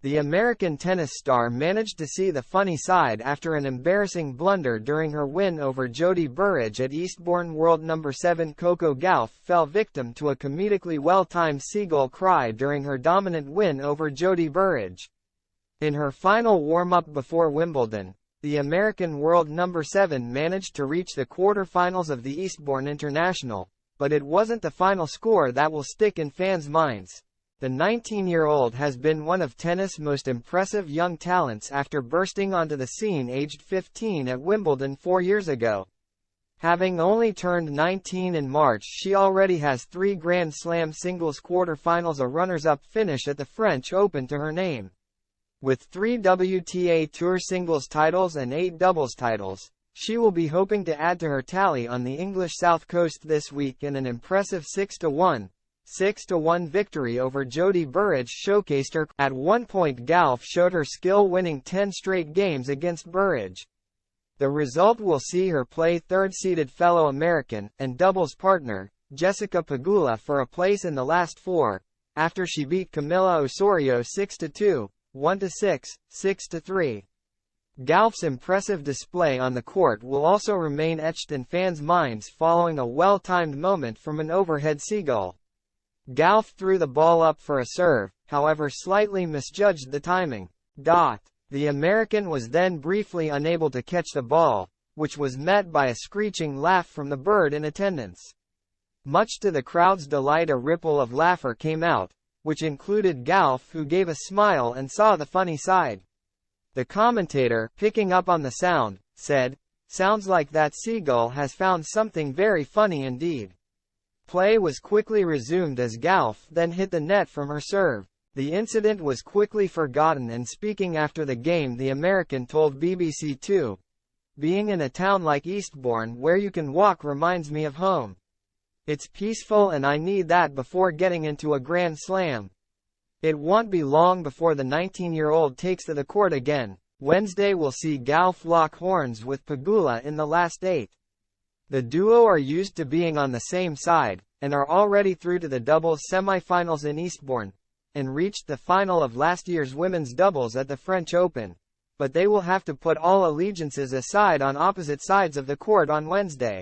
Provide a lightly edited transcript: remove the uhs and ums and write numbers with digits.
The American tennis star managed to see the funny side after an embarrassing blunder during her win over Jodie Burrage at Eastbourne. World number 7 Coco Gauff fell victim to a comedically well-timed seagull cry during her dominant win over Jodie Burrage. In her final warm-up before Wimbledon, the American world number 7 managed to reach the quarter-finals of the Eastbourne International, but it wasn't the final score that will stick in fans' minds. The 19-year-old has been one of tennis' most impressive young talents after bursting onto the scene aged 15 at Wimbledon 4 years ago. Having only turned 19 in March, she already has 3 Grand Slam singles quarter-finals, a runners-up finish at the French Open to her name. With 3 WTA Tour singles titles and 8 doubles titles, she will be hoping to add to her tally on the English South Coast this week, and an impressive 6-1 victory over Jodie Burrage showcased her. At one point Gauff showed her skill, winning 10 straight games against Burrage. The result will see her play third-seeded fellow American and doubles partner, Jessica Pegula, for a place in the last 4, after she beat Camila Osorio 6-2, 1-6, 6-3. Gauff's impressive display on the court will also remain etched in fans' minds following a well-timed moment from an overhead seagull. Gauff threw the ball up for a serve, however slightly misjudged the timing. The American was then briefly unable to catch the ball, which was met by a screeching laugh from the bird in attendance. Much to the crowd's delight, a ripple of laughter came out, which included Gauff, who gave a smile and saw the funny side. The commentator, picking up on the sound, said, "Sounds like that seagull has found something very funny indeed." Play was quickly resumed as Gauff then hit the net from her serve. The incident was quickly forgotten, and speaking after the game, the American told BBC Two, "Being in a town like Eastbourne where you can walk reminds me of home. It's peaceful and I need that before getting into a Grand Slam." It won't be long before the 19-year-old takes to the court again. Wednesday will see Gauff lock horns with Pegula in the last 8. The duo are used to being on the same side, and are already through to the doubles semi-finals in Eastbourne, and reached the final of last year's women's doubles at the French Open. But they will have to put all allegiances aside on opposite sides of the court on Wednesday.